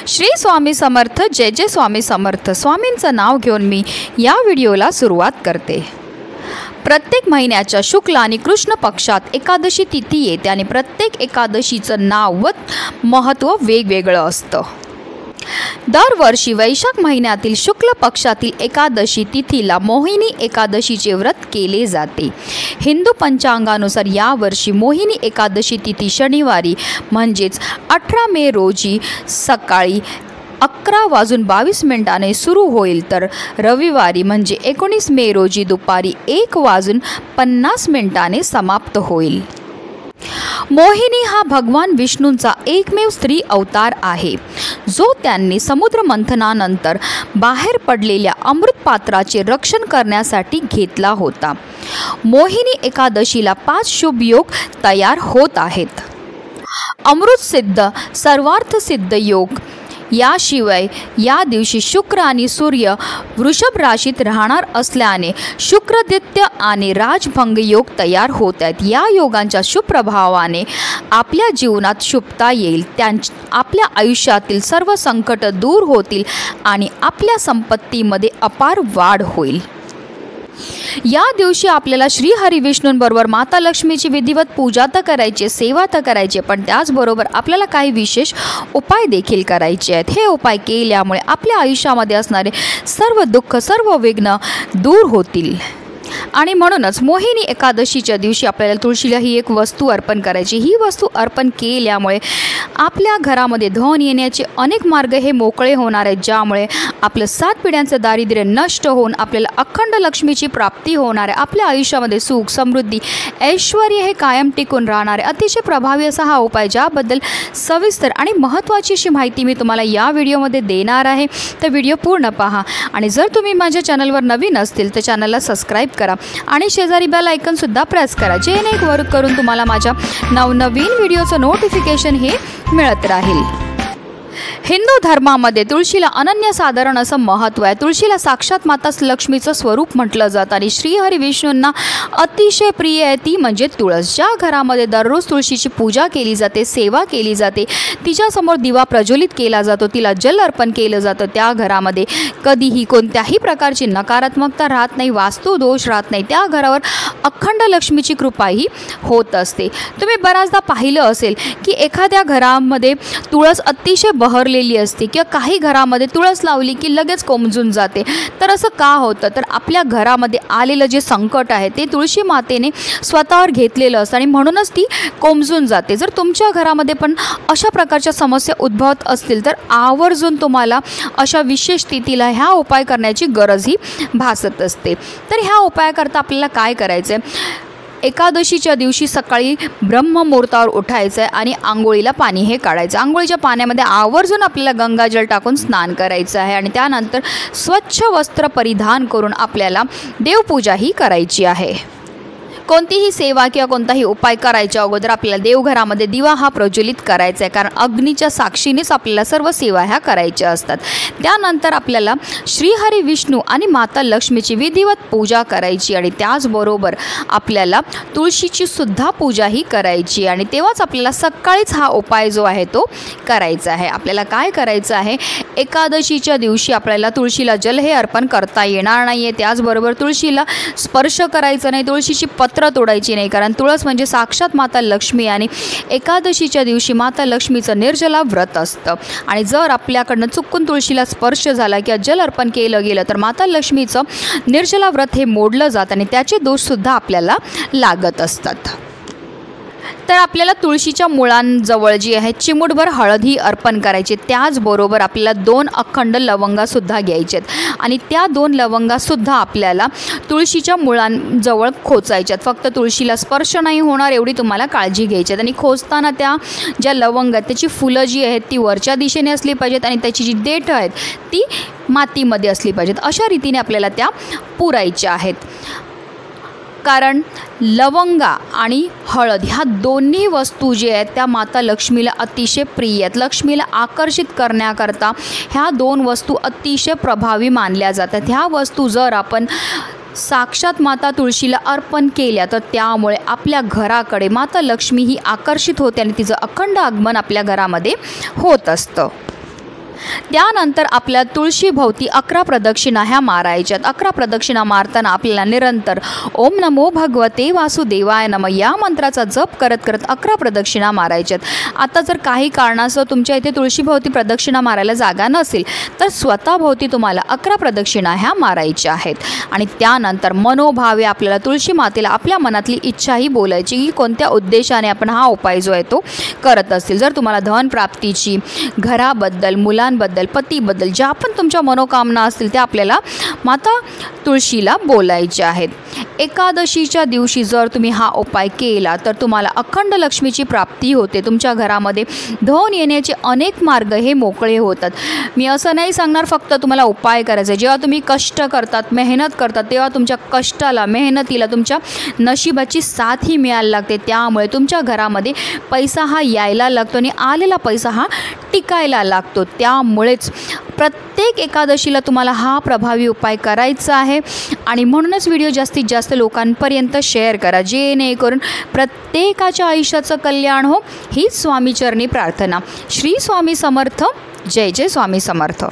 श्री स्वामी समर्थ, जय जय स्वामी समर्थ। स्वामींचं नाव घेऊन मी या व्हिडिओला सुरुवात करते। प्रत्येक महिन्याच्या शुक्ल आणि कृष्ण पक्षात एकादशी तिथी येते आणि प्रत्येक एकादशीचं नाव व महत्त्व वेगवेगळं असतं। दरवर्षी वैशाख महिन्यातील शुक्ल पक्षातील एकादशी तिथीला मोहिनी एकादशीचे व्रत केले जाते। हिंदू पंचांगानुसार यावर्षी मोहिनी एकादशी तिथी शनिवारी म्हणजेच 18 मे रोजी सकाळी 11:22 सुरू होईल, तर रविवारी म्हणजे 19 मे रोजी दुपारी 1:50 समाप्त होईल। मोहिनी हा भगवान विष्णूंचा एकमेव स्त्री अवतार आहे, जो त्यांनी समुद्र मंथनानंतर बाहेर पडलेल्या अमृत पात्राचे रक्षण करण्यासाठी घेतला होता। मोहिनी एकादशीला 5 शुभ योग तयार होत आहेत। अमृत सिद्ध, सर्वार्थ सिद्ध योग। याशिवाय या दिवशी शुक्र आणि सूर्य वृषभ राशीत राहणार असल्याने शुक्रदित्य आणि राजभंग योग तयार होत आहेत। या योगांच्या शुभ प्रभावाने आपल्या जीवनात शुभता येईल, आपल्या आयुष्यातील सर्व संकट दूर होतील आणि आपल्या संपत्तीमध्ये अपार वाढ होईल। या दिवशी आपल्याला श्री हरी विष्णूंबरोबर माता लक्ष्मीची विधिवत पूजा तर करायची, सेवा तर करायची, पण त्याचबरोबर आपल्याला काही विशेष उपाय देखील करायचे आहेत। हे उपाय केल्यामुळे आपल्या आयुष्यामध्ये असणारे सर्व दुःख, सर्व विघ्न दूर होतील। आणि म्हणूनच मोहिनी एकादशीच्या दिवशी आपल्याला तुळशीला ही एक वस्तू अर्पण करायची। ही वस्तू अर्पण केल्यामुळे आपल्या घरामध्ये धन येण्याचे अनेक मार्ग हे मोकळे होणार आहेत, ज्यामुळे आपलं 7 पिढ्यांचं दारिद्र्य नष्ट होऊन आपल्याला अखंड लक्ष्मीची प्राप्ती होणार आहे। आपल्या आयुष्यामध्ये सुख, समृद्धी, ऐश्वर हे कायम टिकून राहणार आहे। अतिशय प्रभावी असा हा उपाय, ज्याबद्दल सविस्तर आणि महत्त्वाची अशी माहिती मी तुम्हाला या व्हिडिओमध्ये देणार आहे, तर व्हिडिओ पूर्ण पहा। आणि जर तुम्ही माझ्या चॅनलवर नवीन असतील तर चॅनलला सबस्क्राईब करा आणि शेजारी बेल आयकॉन सुद्धा प्रेस करा, जेणेकरून तुम्हाला माझ्या नवनवीन व्हिडिओचं नोटिफिकेशन हे मिळत राहील। हिंदू धर्मामध्ये तुळशीला अनन्यसाधारण असं महत्त्व आहे। तुळशीला साक्षात माता लक्ष्मीचं स्वरूप म्हटलं जातं आणि श्रीहरी विष्णूंना अतिशय प्रिय आहे ती म्हणजे तुळस। ज्या घरामध्ये दररोज तुळशीची पूजा केली जाते, सेवा केली जाते, तिच्यासमोर दिवा प्रज्वलित केला जातो, तिला जल अर्पण केलं जातं, त्या घरामध्ये कधीही कोणत्याही प्रकारची नकारात्मकता राहत नाही, वास्तुदोष राहत नाही, त्या घरावर अखंड लक्ष्मीची कृपाही होत असते। तुम्ही बऱ्याचदा पाहिलं असेल की एखाद्या घरामध्ये तुळस अतिशय बहरलेली असते किंवा काही घरामध्ये तुळस लावली की लगेच कोमजून जाते। तर असं का होतं? तर आपल्या घरामध्ये आलेलं जे संकट आहे ते तुळशी मातेने स्वतःवर घेतलेलं असतं आणि म्हणूनच ती कोमजून जाते। जर तुमच्या घरामध्ये पण अशा प्रकारच्या समस्या उद्भवत असतील तर आवर्जून तुम्हाला अशा विशेष स्थितीला ह्या उपाय करण्याची गरजही भासत असते। तर ह्या उपायाकरता आपल्याला काय करायचं आहे? एकादशीच्या दिवशी सकाळी ब्रह्ममुहूर्तावर उठायचं आहे आणि आंघोळीला पाणी हे काढायचं। आंघोळीच्या पाण्यामध्ये आवर्जून आपल्याला गंगाजल टाकून स्नान करायचं आहे आणि त्यानंतर स्वच्छ वस्त्र परिधान करून आपल्याला देवपूजाही करायची आहे। कोणतीही सेवा किंवा कोणताही उपाय करायच्या अगोदर आपल्याला देवघरामध्ये दिवा हा प्रज्वलित करायचा आहे, कारण अग्नीच्या साक्षीनेच आपल्याला सर्व सेवा ह्या करायच्या असतात। त्यानंतर आपल्याला श्रीहरी विष्णू आणि माता लक्ष्मीची विधिवत पूजा करायची आणि त्याचबरोबर आपल्याला तुळशीची सुद्धा पूजाही करायची आणि तेव्हाच आपल्याला सकाळीच हा उपाय जो आहे तो करायचा आहे। आपल्याला काय करायचं आहे? एकादशीच्या दिवशी आपल्याला तुळशीला जल हे अर्पण करता येणार नाही आहे, त्याचबरोबर तुळशीला स्पर्श करायचा नाही, तुळशीची पत्र तोडायची नाही, कारण तुळस म्हणजे साक्षात माता लक्ष्मी आणि एकादशीच्या दिवशी माता लक्ष्मीचं निर्जला व्रत असतं आणि जर आपल्याकडनं चुकून तुळशीला स्पर्श झाला किंवा जल अर्पण केलं गेलं तर माता लक्ष्मीचं निर्जला व्रत हे मोडलं जातं आणि त्याचे दोषसुद्धा आपल्याला लागत असतात। तर आपल्याला तुळशीच्या मुळांजवळ जी आहे चिमूटभर हळदी अर्पण करायची। त्याचबरोबर आपल्याला 2 अखंड लवंगासुद्धा घ्यायचे आहेत आणि त्या 2 लवंगासुद्धा आपल्याला तुळशीच्या मुळांजवळ खोचायच्यात। फक्त तुळशीला स्पर्श नाही होणार एवढी तुम्हाला काळजी घ्यायची आहे आणि खोचताना त्या ज्या लवंग आहेत त्याची फुलं जी आहेत ती वरच्या दिशेने असली पाहिजेत आणि त्याची जी देठ आहेत ती मातीमध्ये असली पाहिजेत। अशा रीतीने आपल्याला त्या पुरायच्या आहेत, कारण लवंगा आणि हळद ह्या दोन्ही वस्तू जे आहेत त्या माता लक्ष्मीला अतिशय प्रिय आहेत। लक्ष्मीला आकर्षित करण्याकरता ह्या 2 वस्तू अतिशय प्रभावी मानल्या जातात। ह्या वस्तू जर आपण साक्षात माता तुळशीला अर्पण केल्या तर त्यामुळे आपल्या घराकडे माता लक्ष्मी ही आकर्षित होते आणि तिचं अखंड आगमन आपल्या घरामध्ये होत असतं। त्यानंतर आपल्या तुळशीभोवती 11 प्रदक्षिणा ह्या मारायच्यात। 11 प्रदक्षिणा मारताना आपल्याला निरंतर ओम नमो भगवते वासुदेवाय नमः या मंत्राचा जप करत करत 11 प्रदक्षिणा मारायच्यात। आता जर काही कारणास्तव तुमच्या इथे तुळशीभोवती प्रदक्षिणा मारायला जागा नसेल तर स्वतःभोवती तुम्हाला 11 प्रदक्षिणा ह्या मारायच्या आहेत। आणि त्यानंतर मनोभावे आपल्याला तुळशी मातेला आपल्या मनातली इच्छाही बोलायची की कोणत्या उद्देशाने आपण हा उपाय जो आहे तो करत असतील। जर तुम्हाला धन प्राप्तीची, घराबद्दल, मुलांबद्दल, पतीबद्दल ज्या पण तुमच्या मनोकामना असतील त्या आपल्याला माता तुळशीला बोलायच्या आहेत। एकादशीच्या दिवशी जर तुम्ही हा उपाय केला तर तुम्हाला अखंड लक्ष्मीची प्राप्ती होते। तुमच्या घरामध्ये धन येण्याचे अनेक मार्ग हे मोकळे होतात। मी असं नाही सांगणार फक्त तुम्हाला उपाय करायचा आहे। जेव्हा तुम्ही कष्ट करतात, मेहनत करतात तेव्हा तुमच्या कष्टाला, मेहनतीला तुमच्या नशिबाची साथही मिळायला लागते। त्यामुळे तुमच्या घरामध्ये पैसा हा यायला लागतो आणि आलेला पैसा हा टिकायला लागतो। त्यामुळेच प्रत्येक एकादशीला तुम्हाला हा प्रभावी उपाय करायचा आहे आणि म्हणूनच व्हिडिओ जास्तीत जास्त लोकांपर्यंत शेअर करा जेणेकरून प्रत्येकाच्या आयुष्याचं कल्याण हो हीच स्वामीचरणी प्रार्थना। श्री स्वामी समर्थ। जय जय स्वामी समर्थ।